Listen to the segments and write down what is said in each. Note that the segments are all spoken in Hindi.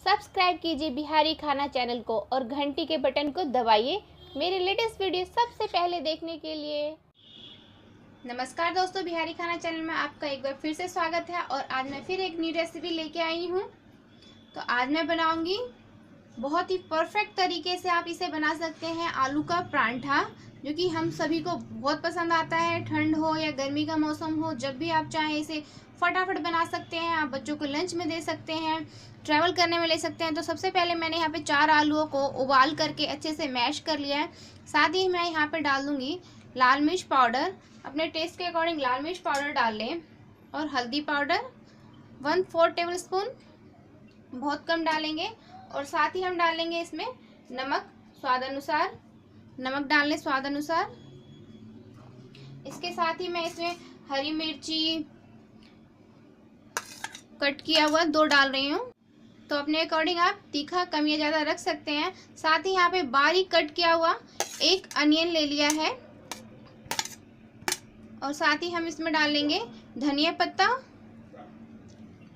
सब्सक्राइब कीजिए बिहारी खाना चैनल को और घंटी के बटन को दबाइए मेरे लेटेस्ट वीडियो सबसे पहले देखने के लिए। नमस्कार दोस्तों, बिहारी खाना चैनल में आपका एक बार फिर से स्वागत है और आज मैं फिर एक न्यू रेसिपी लेके आई हूँ। तो आज मैं बनाऊंगी बहुत ही परफेक्ट तरीके से आप इसे बना सकते हैं आलू का परांठा, जो कि हम सभी को बहुत पसंद आता है। ठंड हो या गर्मी का मौसम हो, जब भी आप चाहें इसे फटाफट बना सकते हैं। आप बच्चों को लंच में दे सकते हैं, ट्रैवल करने में ले सकते हैं। तो सबसे पहले मैंने यहाँ पे 4 आलूओं को उबाल करके अच्छे से मैश कर लिया है। साथ ही मैं यहाँ पे डाल दूँगी लाल मिर्च पाउडर। अपने टेस्ट के अकॉर्डिंग लाल मिर्च पाउडर डाल लें और हल्दी पाउडर 1/4 टेबल स्पून, बहुत कम डालेंगे। और साथ ही हम डालेंगे इसमें नमक स्वाद अनुसार, नमक डाल लें स्वाद अनुसार। इसके साथ ही मैं इसमें हरी मिर्ची कट किया हुआ 2 डाल रही हूँ। तो अपने अकॉर्डिंग आप तीखा कम या ज़्यादा रख सकते हैं। साथ ही यहाँ पे बारीक कट किया हुआ 1 अनियन ले लिया है और साथ ही हम इसमें डाल लेंगे धनिया पत्ता।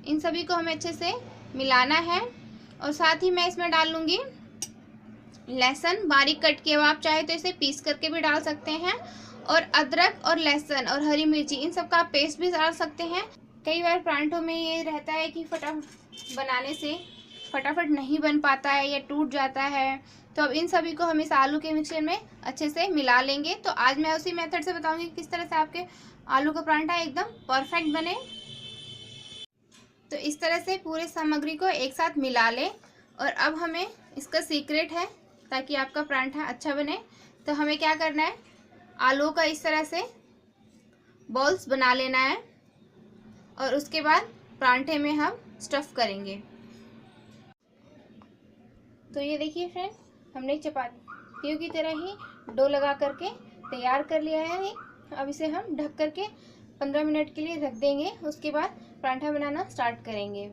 इन सभी को हमें अच्छे से मिलाना है। और साथ ही मैं इसमें डाल लूँगी लहसुन बारीक कट किया हुआ, आप चाहे तो इसे पीस करके भी डाल सकते हैं। और अदरक और लहसुन और हरी मिर्ची, इन सब का पेस्ट भी डाल सकते हैं। कई बार परांठों में ये रहता है कि बनाने से फटाफट नहीं बन पाता है या टूट जाता है। तो अब इन सभी को हम इस आलू के मिक्सचर में अच्छे से मिला लेंगे। तो आज मैं उसी मेथड से बताऊंगी किस तरह से आपके आलू का परांठा एकदम परफेक्ट बने। तो इस तरह से पूरे सामग्री को एक साथ मिला लें। और अब हमें इसका सीक्रेट है ताकि आपका परांठा अच्छा बने। तो हमें क्या करना है, आलू का इस तरह से बॉल्स बना लेना है और उसके बाद परांठे में हम स्टफ़ करेंगे। तो ये देखिए फ्रेंड, हमने चपातियों की तरह ही डो लगा करके तैयार कर लिया है। अब इसे हम ढक करके 15 मिनट के लिए रख देंगे। उसके बाद परांठा बनाना स्टार्ट करेंगे।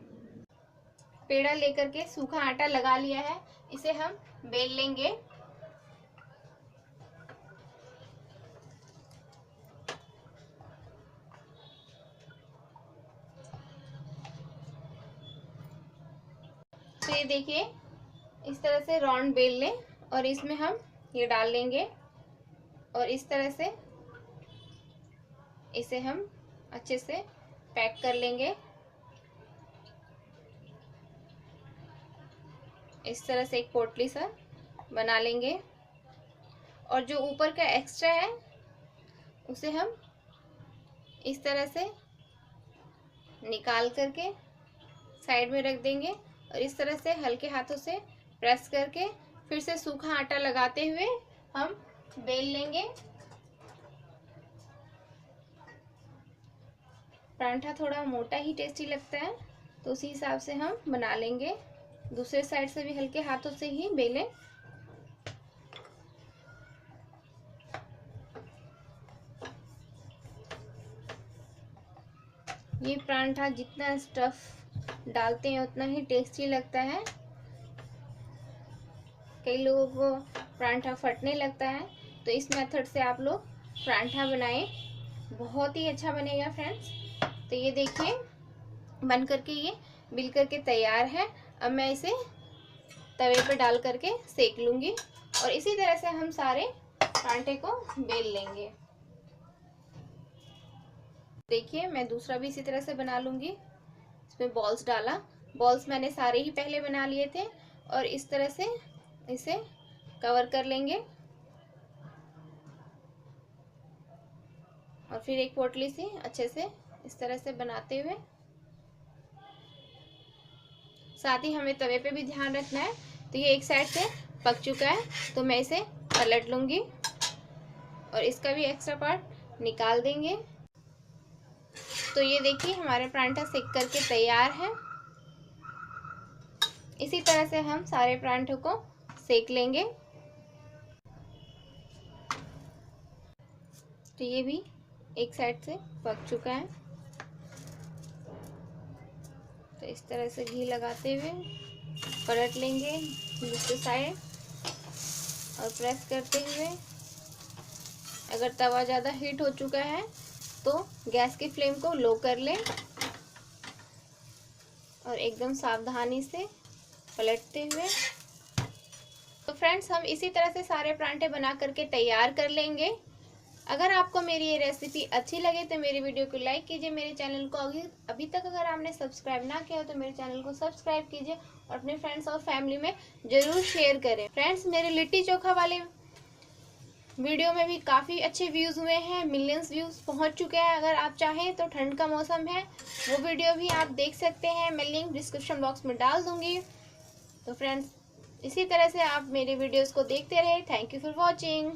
पेड़ा लेकर के सूखा आटा लगा लिया है, इसे हम बेल लेंगे। तो ये देखिए इस तरह से राउंड बेल लें और इसमें हम ये डाल लेंगे और इस तरह से इसे हम अच्छे से पैक कर लेंगे। इस तरह से एक पोटली सा बना लेंगे और जो ऊपर का एक्स्ट्रा है उसे हम इस तरह से निकाल करके साइड में रख देंगे और इस तरह से हल्के हाथों से प्रेस करके फिर से सूखा आटा लगाते हुए हम बेल लेंगे। परांठा थोड़ा मोटा ही टेस्टी लगता है, तो उसी हिसाब से हम बना लेंगे। दूसरे साइड से भी हल्के हाथों से ही बेलें। ये परांठा जितना स्टफ डालते हैं उतना ही टेस्टी लगता है। कई लोगों को परांठा फटने लगता है, तो इस मेथड से आप लोग परांठा बनाएं, बहुत ही अच्छा बनेगा फ्रेंड्स। तो ये देखिए बन करके ये बिल करके तैयार है। अब मैं इसे तवे पे डाल करके सेक लूँगी और इसी तरह से हम सारे परांठे को बेल लेंगे। देखिए मैं दूसरा भी इसी तरह से बना लूँगी। इसमें बॉल्स डाला, बॉल्स मैंने सारे ही पहले बना लिए थे और इस तरह से इसे कवर कर लेंगे और फिर एक पोटली से अच्छे से इस तरह से बनाते हुए। साथ ही हमें तवे पे भी ध्यान रखना है। तो ये एक साइड से पक चुका है, तो मैं इसे पलट लूँगी और इसका भी एक्स्ट्रा पार्ट निकाल देंगे। तो ये देखिए हमारे परांठा सेक करके तैयार है। इसी तरह से हम सारे परांठों को सेक लेंगे। तो ये भी एक साइड से पक चुका है, तो इस तरह से घी लगाते हुए पलट लेंगे दूसरी साइड और प्रेस करते हुए। अगर तवा ज़्यादा हीट हो चुका है तो गैस की फ्लेम को लो कर लें और एकदम सावधानी से पलटते हुए। तो फ्रेंड्स हम इसी तरह से सारे परांठे बना करके तैयार कर लेंगे। अगर आपको मेरी ये रेसिपी अच्छी लगे तो मेरी वीडियो को लाइक कीजिए। मेरे चैनल को अभी तक अगर आपने सब्सक्राइब ना किया हो तो मेरे चैनल को सब्सक्राइब कीजिए और अपने फ्रेंड्स और फैमिली में ज़रूर शेयर करें। फ्रेंड्स मेरे लिट्टी चोखा वाले वीडियो में भी काफ़ी अच्छे व्यूज़ हुए हैं, मिलियंस व्यूज़ पहुंच चुके हैं। अगर आप चाहें तो ठंड का मौसम है, वो वीडियो भी आप देख सकते हैं, मैं लिंक डिस्क्रिप्शन बॉक्स में डाल दूँगी। तो फ्रेंड्स इसी तरह से आप मेरे वीडियोस को देखते रहे। Thank you for watching.